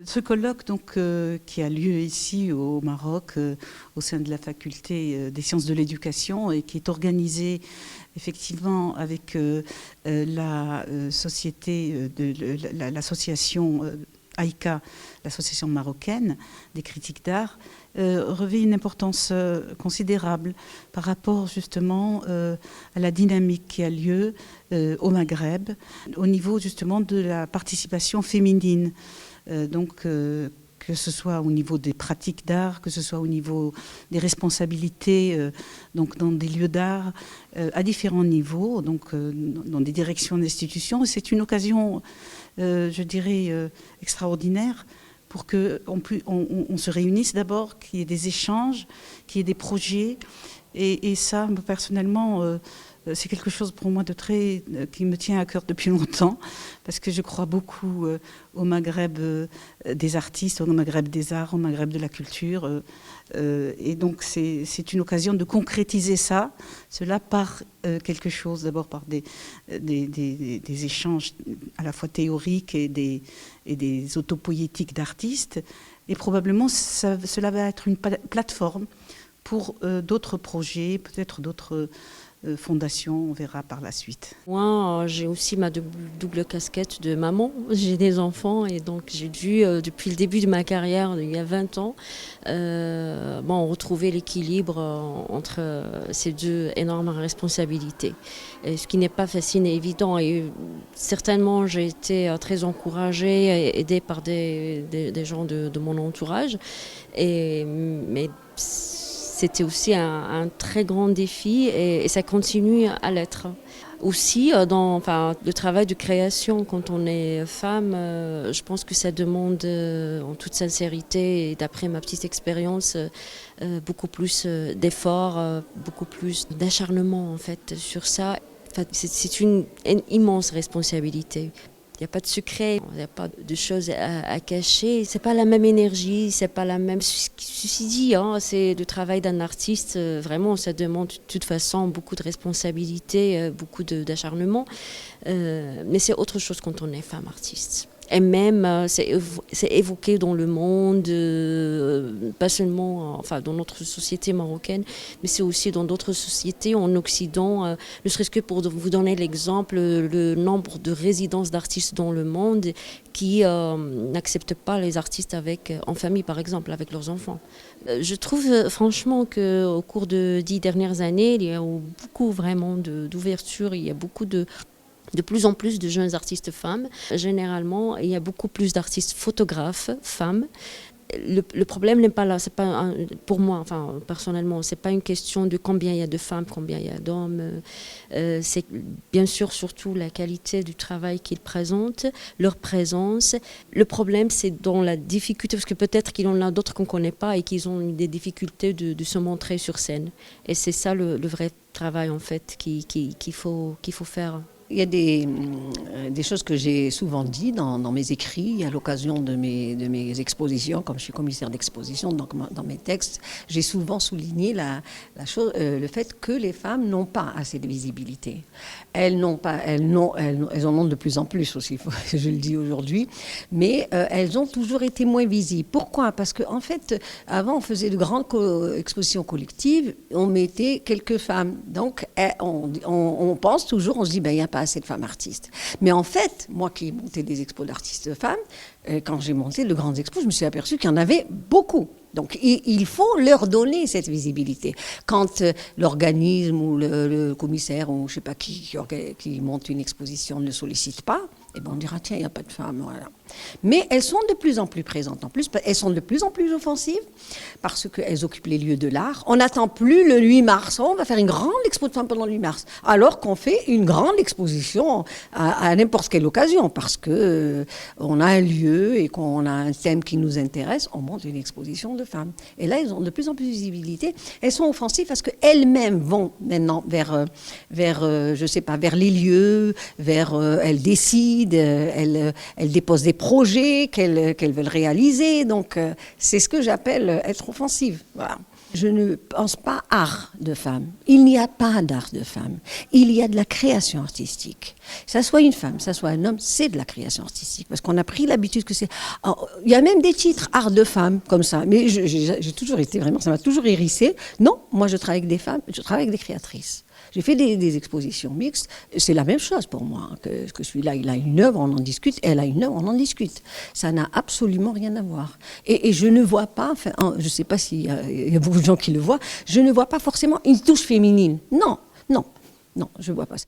Ce colloque donc, qui a lieu ici au Maroc au sein de la faculté des sciences de l'éducation et qui est organisé effectivement avec la société, l'association AICA, l'association marocaine des critiques d'art, revêt une importance considérable par rapport justement à la dynamique qui a lieu au Maghreb, au niveau justement de la participation féminine. Que ce soit au niveau des pratiques d'art, que ce soit au niveau des responsabilités donc dans des lieux d'art, à différents niveaux, donc dans des directions d'institutions. C'est une occasion, je dirais, extraordinaire pour qu'on se réunisse d'abord, qu'il y ait des échanges, qu'il y ait des projets. Et ça, personnellement, c'est quelque chose pour moi qui me tient à cœur depuis longtemps, parce que je crois beaucoup au Maghreb des artistes, au Maghreb des arts, au Maghreb de la culture. Et donc c'est une occasion de concrétiser cela par quelque chose, d'abord par des échanges à la fois théoriques et des autopoïétiques d'artistes. Et probablement cela va être une plateforme pour d'autres projets, peut-être d'autres fondation, on verra par la suite. Moi, j'ai aussi ma double casquette de maman. J'ai des enfants et donc j'ai dû, depuis le début de ma carrière, il y a 20 ans, retrouver l'équilibre entre ces deux énormes responsabilités. Et ce qui n'est pas facile et évident. Et certainement, j'ai été très encouragée et aidée par des gens de mon entourage. Mais c'était aussi un très grand défi et ça continue à l'être. Aussi, dans le travail de création, quand on est femme, je pense que ça demande, en toute sincérité et d'après ma petite expérience, beaucoup plus d'efforts, beaucoup plus d'acharnement en fait sur ça. C'est une immense responsabilité. Il n'y a pas de secret, il n'y a pas de choses à cacher. C'est pas la même énergie, c'est pas la même. Ceci dit, c'est le travail d'un artiste. Vraiment, ça demande de toute façon beaucoup de responsabilité, beaucoup d'acharnement. Mais c'est autre chose quand on est femme artiste. Et même, c'est évoqué dans le monde, pas seulement dans notre société marocaine, mais c'est aussi dans d'autres sociétés en Occident. Ne serait-ce que pour vous donner l'exemple, le nombre de résidences d'artistes dans le monde qui n'acceptent pas les artistes en famille, par exemple, avec leurs enfants. Je trouve franchement qu'au cours de 10 dernières années, il y a beaucoup vraiment d'ouverture, il y a beaucoup de plus en plus de jeunes artistes femmes. Généralement, il y a beaucoup plus d'artistes photographes femmes. Le problème n'est pas là. C'est pas pour moi, personnellement, c'est pas une question de combien il y a de femmes, combien il y a d'hommes. C'est bien sûr surtout la qualité du travail qu'ils présentent, leur présence. Le problème, c'est dans la difficulté, parce que peut-être qu'il y en a d'autres qu'on ne connaît pas et qu'ils ont des difficultés de se montrer sur scène. Et c'est ça le vrai travail en fait qu'il faut faire. Il y a des choses que j'ai souvent dit dans mes écrits, à l'occasion de mes expositions, comme je suis commissaire d'exposition, donc dans mes textes, j'ai souvent souligné le fait que les femmes n'ont pas assez de visibilité. Elles en ont de plus en plus aussi, je le dis aujourd'hui, mais elles ont toujours été moins visibles. Pourquoi ? Parce qu'en fait, avant, on faisait de grandes expositions collectives, on mettait quelques femmes. Donc, on pense toujours, on se dit, il n'y a pas assez de femmes artistes. Mais en fait, moi qui ai monté des expos d'artistes femmes, quand j'ai monté de grandes expos, je me suis aperçue qu'il y en avait beaucoup. Donc, il faut leur donner cette visibilité. Quand l'organisme ou le commissaire ou je ne sais pas qui monte une exposition ne sollicite pas, on dira, tiens, il n'y a pas de femmes. Voilà. Mais elles sont de plus en plus présentes. En plus, elles sont de plus en plus offensives parce qu'elles occupent les lieux de l'art. On n'attend plus le 8 mars. On va faire une grande expo de femmes pendant le 8 mars. Alors qu'on fait une grande exposition à n'importe quelle occasion parce qu'on a un lieu et qu'on a un thème qui nous intéresse. On monte une exposition de femmes. Et là, elles ont de plus en plus de visibilité. Elles sont offensives parce qu'elles-mêmes vont maintenant vers les lieux, elles décident, elles déposent des projets qu'elles veulent réaliser. Donc, c'est ce que j'appelle être offensive. Voilà. Je ne pense pas art de femme. Il n'y a pas d'art de femme. Il y a de la création artistique. Ça soit une femme, ça soit un homme, c'est de la création artistique. Parce qu'on a pris l'habitude que c'est... Alors, il y a même des titres art de femme comme ça. Mais j'ai toujours été vraiment... Ça m'a toujours hérissé. Non, moi je travaille avec des femmes, je travaille avec des créatrices. J'ai fait des expositions mixtes. C'est la même chose pour moi. Que celui-là, il a une œuvre, on en discute. Elle a une œuvre, on en discute. Ça n'a absolument rien à voir. Et je ne vois pas, enfin, je ne sais pas s'il y a beaucoup de gens qui le voient, je ne vois pas forcément une touche féminine. Non, je ne vois pas ça.